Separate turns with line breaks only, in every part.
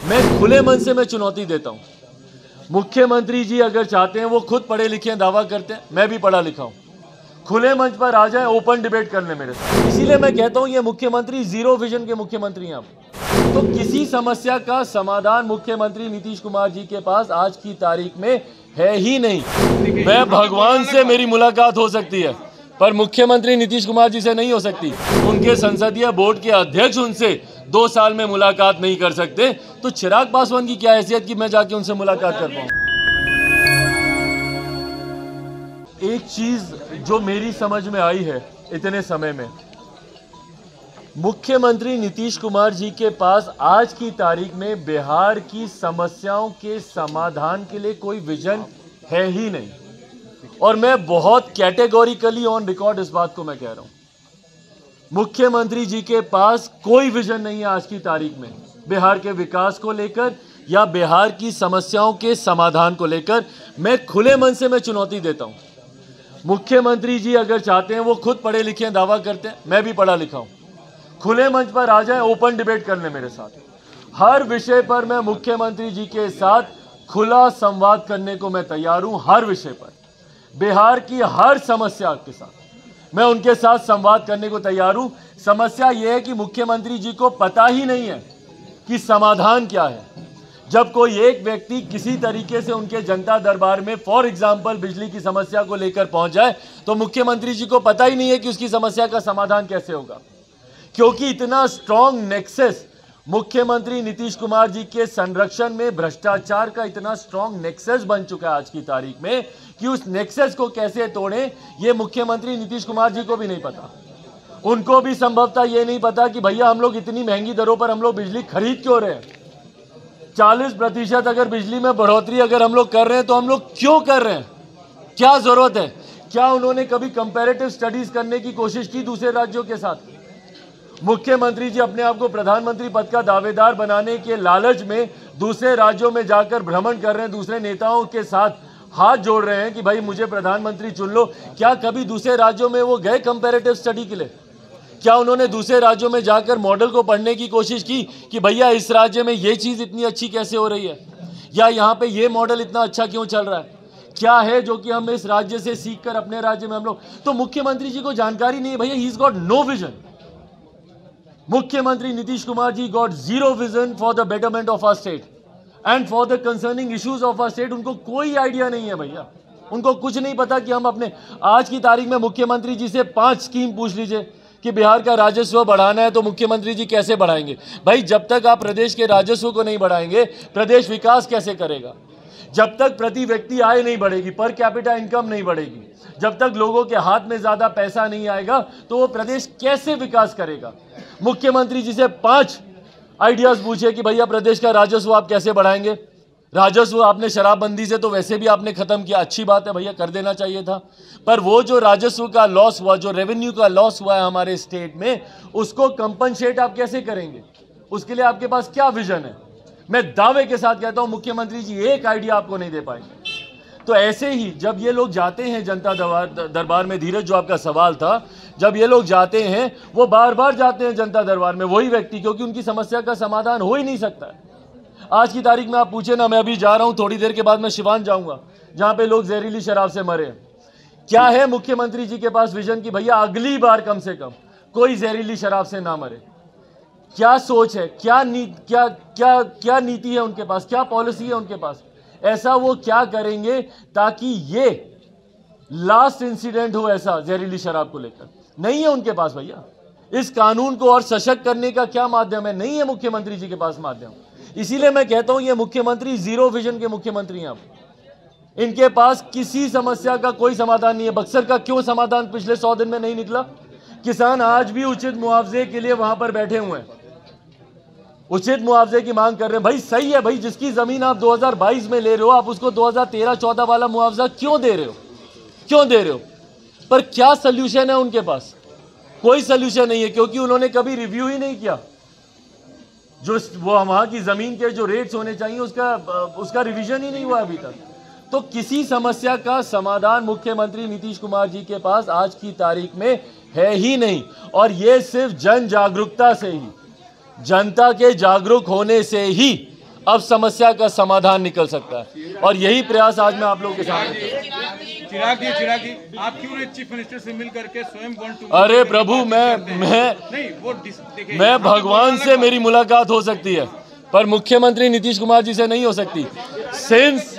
मैं खुले मन से चुनौती देता हूं। मुख्यमंत्री जी अगर चाहते हैं, वो खुद पढ़े लिखे हैं, दावा करते हैं, मैं भी पढ़ा लिखा हूं, खुले मंच पर आ जाए, ओपन डिबेट कर ले मेरे साथ। इसीलिए मैं कहता हूं ये मुख्यमंत्री जीरो विजन के मुख्यमंत्री हैं। आप तो किसी समस्या का समाधान मुख्यमंत्री नीतीश कुमार जी के पास आज की तारीख में है ही नहीं। मैं भगवान से मेरी मुलाकात हो सकती है, पर मुख्यमंत्री नीतीश कुमार जी से नहीं हो सकती। उनके संसदीय बोर्ड के अध्यक्ष उनसे 2 साल में मुलाकात नहीं कर सकते, तो चिराग पासवान की क्या हैसियत कि मैं जाके उनसे मुलाकात कर पाऊं। एक चीज जो मेरी समझ में आई है इतने समय में, मुख्यमंत्री नीतीश कुमार जी के पास आज की तारीख में बिहार की समस्याओं के समाधान के लिए कोई विजन है ही नहीं। और मैं बहुत कैटेगोरिकली ऑन रिकॉर्ड इस बात को मैं कह रहा हूं, मुख्यमंत्री जी के पास कोई विजन नहीं है आज की तारीख में बिहार के विकास को लेकर या बिहार की समस्याओं के समाधान को लेकर। मैं खुले मन से चुनौती देता हूं। मुख्यमंत्री जी अगर चाहते हैं, वो खुद पढ़े लिखे हैं, दावा करते हैं, मैं भी पढ़ा लिखा हूं, खुले मंच पर आ जाए, ओपन डिबेट कर ले मेरे साथ। हर विषय पर मैं मुख्यमंत्री जी के साथ खुला संवाद करने को मैं तैयार हूं। हर विषय पर, बिहार की हर समस्या के साथ मैं उनके साथ संवाद करने को तैयार हूं। समस्या यह है कि मुख्यमंत्री जी को पता ही नहीं है कि समाधान क्या है। जब कोई एक व्यक्ति किसी तरीके से उनके जनता दरबार में फॉर एग्जाम्पल बिजली की समस्या को लेकर पहुंच जाए, तो मुख्यमंत्री जी को पता ही नहीं है कि उसकी समस्या का समाधान कैसे होगा, क्योंकि इतना स्ट्रॉन्ग नेक्सस मुख्यमंत्री नीतीश कुमार जी के संरक्षण में भ्रष्टाचार का इतना स्ट्रॉन्ग नेक्सस बन चुका है आज की तारीख में कि उस नेक्सस को कैसे तोड़ें ये मुख्यमंत्री नीतीश कुमार जी को भी नहीं पता। उनको भी संभवतः ये नहीं पता कि भैया हम लोग इतनी महंगी दरों पर हम लोग बिजली खरीद क्यों रहे हैं। 40% अगर बिजली में बढ़ोतरी अगर हम लोग कर रहे हैं तो हम लोग क्यों कर रहे हैं, क्या जरूरत है। क्या उन्होंने कभी कंपैरेटिव स्टडीज करने की कोशिश की दूसरे राज्यों के साथ। मुख्यमंत्री जी अपने आप को प्रधानमंत्री पद का दावेदार बनाने के लालच में दूसरे राज्यों में जाकर भ्रमण कर रहे हैं, दूसरे नेताओं के साथ हाथ जोड़ रहे हैं कि भाई मुझे प्रधानमंत्री चुन लो। क्या कभी दूसरे राज्यों में वो गए कंपैरेटिव स्टडी के लिए? क्या उन्होंने दूसरे राज्यों में जाकर मॉडल को पढ़ने की कोशिश की कि भैया इस राज्य में ये चीज इतनी अच्छी कैसे हो रही है, या यहाँ पे ये मॉडल इतना अच्छा क्यों चल रहा है, क्या है जो कि हम इस राज्य से सीख कर अपने राज्य में हम लोग। तो मुख्यमंत्री जी को जानकारी नहीं है भैया, he is got no vision. मुख्यमंत्री Nitish Kumar ji got zero vision for the betterment of our state and for the concerning issues of our state. उनको कोई आइडिया नहीं है भैया, उनको कुछ नहीं पता कि हम अपने आज की तारीख में मुख्यमंत्री जी से 5 स्कीम पूछ लीजिए कि बिहार का राजस्व बढ़ाना है तो मुख्यमंत्री जी कैसे बढ़ाएंगे। भाई जब तक आप प्रदेश के राजस्व को नहीं बढ़ाएंगे, प्रदेश विकास कैसे करेगा। जब तक प्रति व्यक्ति आय नहीं बढ़ेगी, पर कैपिटा इनकम नहीं बढ़ेगी, जब तक लोगों के हाथ में ज्यादा पैसा नहीं आएगा, तो वो प्रदेश कैसे विकास करेगा। मुख्यमंत्री जी से 5 आइडियाज पूछे कि भैया प्रदेश का राजस्व आप कैसे बढ़ाएंगे। राजस्व आपने शराबबंदी से तो वैसे भी आपने खत्म किया, अच्छी बात है भैया, कर देना चाहिए था, पर वो जो राजस्व का लॉस हुआ, जो रेवेन्यू का लॉस हुआ है हमारे स्टेट में, उसको कंपनसेट आप कैसे करेंगे, उसके लिए आपके पास क्या विजन है। मैं दावे के साथ कहता हूं मुख्यमंत्री जी एक आइडिया आपको नहीं दे पाएंगे। तो ऐसे ही जब ये लोग जाते हैं जनता दरबार में, धीरज जो आपका सवाल था, जब ये लोग जाते हैं वो बार बार जाते हैं जनता दरबार में, वही व्यक्ति, क्योंकि उनकी समस्या का समाधान हो ही नहीं सकता है। आज की तारीख में आप पूछे ना, मैं अभी जा रहा हूं, थोड़ी देर के बाद मैं सिवान जाऊंगा जहां पे लोग जहरीली शराब से मरे। क्या है मुख्यमंत्री जी के पास विजन कि भैया अगली बार कम से कम कोई जहरीली शराब से ना मरे। क्या सोच है, क्या नीति है उनके पास, क्या पॉलिसी है उनके पास, ऐसा वो क्या करेंगे ताकि ये लास्ट इंसिडेंट हो ऐसा जहरीली शराब को लेकर। नहीं है उनके पास भैया। इस कानून को और सशक्त करने का क्या माध्यम है, नहीं है मुख्यमंत्री जी के पास माध्यम। इसीलिए मैं कहता हूं ये मुख्यमंत्री जीरो विजन के मुख्यमंत्री हैं। अब इनके पास किसी समस्या का कोई समाधान नहीं है। बक्सर का क्यों समाधान पिछले 100 दिन में नहीं निकला। किसान आज भी उचित मुआवजे के लिए वहां पर बैठे हुए हैं, उचित मुआवजे की मांग कर रहे हैं। भाई सही है भाई, जिसकी जमीन आप 2022 में ले रहे हो, आप उसको 2013-14 वाला मुआवजा क्यों दे रहे हो, क्यों दे रहे हो। पर क्या सोल्यूशन है उनके पास, कोई सोल्यूशन नहीं है, क्योंकि उन्होंने कभी रिव्यू ही नहीं किया। जो वो वहां की जमीन के जो रेट्स होने चाहिए उसका रिवीजन ही नहीं हुआ अभी तक। तो किसी समस्या का समाधान मुख्यमंत्री नीतीश कुमार जी के पास आज की तारीख में है ही नहीं। और ये सिर्फ जन जागरूकता से ही, जनता के जागरूक होने से ही अब समस्या का समाधान निकल सकता है। और यही प्रयास आज मैं आप लोगों के सामने कर रहा हूं।
चिराग जी, आप क्यों नहीं चीफ मिनिस्टर से मिल करके स्वयं
अरे प्रभु, मैं भगवान से मेरी मुलाकात हो सकती है, पर मुख्यमंत्री नीतीश कुमार जी से नहीं हो सकती। सिंस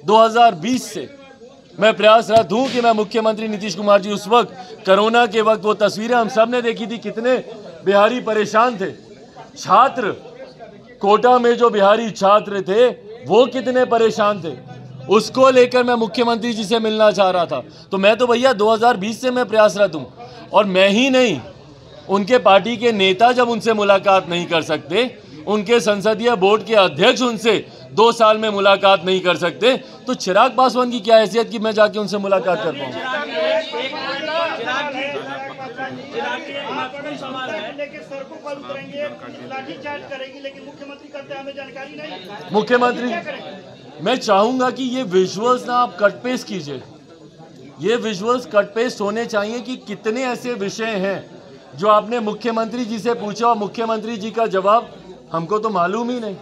2020 से मैं प्रयासरत हूं कि मैं मुख्यमंत्री नीतीश कुमार जी, उस वक्त कोरोना के वक्त वो तस्वीरें हम सब ने देखी थी, कितने बिहारी परेशान थे। छात्र कोटा में जो बिहारी छात्र थे वो कितने परेशान थे, उसको लेकर मैं मुख्यमंत्री जी से मिलना चाह रहा था। तो मैं तो भैया 2020 से मैं प्रयासरत हूं, और मैं ही नहीं, उनके पार्टी के नेता जब उनसे मुलाकात नहीं कर सकते, उनके संसदीय बोर्ड के अध्यक्ष उनसे 2 साल में मुलाकात नहीं कर सकते, तो चिराग पासवान की क्या हैसियत कि मैं जाके उनसे मुलाकात कर पाऊं। मुख्यमंत्री, मैं चाहूंगा कि ये विजुअल्स ना आप कट पेस्ट कीजिए, ये विजुअल्स कट पेस्ट होने चाहिए कि कितने ऐसे विषय हैं जो आपने मुख्यमंत्री जी से पूछा और मुख्यमंत्री जी का जवाब हमको तो मालूम ही नहीं।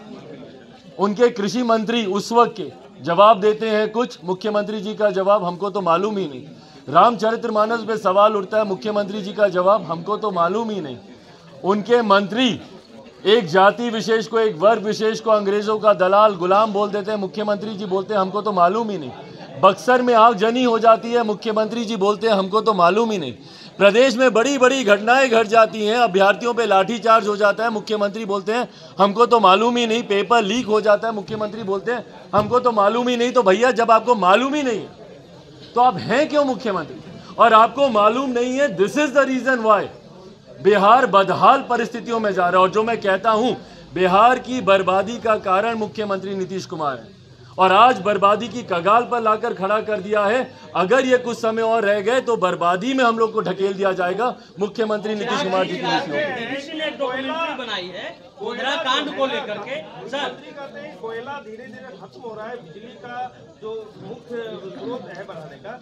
उनके कृषि मंत्री उस वक्त के जवाब देते हैं कुछ, मुख्यमंत्री जी का जवाब हमको तो मालूम ही नहीं। रामचरितमानस पे सवाल उठता है, मुख्यमंत्री जी का जवाब हमको तो मालूम ही नहीं। उनके मंत्री एक जाति विशेष को, एक वर्ग विशेष को अंग्रेजों का दलाल गुलाम बोल देते हैं, मुख्यमंत्री जी बोलते हैं हमको तो मालूम ही नहीं। बक्सर में आगजनी हो जाती है, मुख्यमंत्री जी बोलते हैं हमको तो मालूम ही नहीं। प्रदेश में बड़ी बड़ी घटनाएं घट जाती हैं, अभ्यर्थियों पे लाठीचार्ज हो जाता है, मुख्यमंत्री बोलते हैं हमको तो मालूम ही नहीं। पेपर लीक हो जाता है, मुख्यमंत्री बोलते हैं हमको तो मालूम ही नहीं। तो भैया, जब आपको मालूम ही नहीं है तो आप हैं क्यों मुख्यमंत्री? और आपको मालूम नहीं है, this is the reason why Bihar बदहाल परिस्थितियों में जा रहा है। और जो मैं कहता हूं, बिहार की बर्बादी का कारण मुख्यमंत्री नीतीश कुमार है, और आज बर्बादी की कगार पर लाकर खड़ा कर दिया है। अगर ये कुछ समय और रह गए तो बर्बादी में हम लोग को ढकेल दिया जाएगा मुख्यमंत्री नीतीश कुमार जी की नीतियों
को। बनाई है गोधरा कांड को लेकर के सर,
कोयला धीरे धीरे खत्म हो रहा है, बिजली का जो मुख्य स्रोत है बनाने का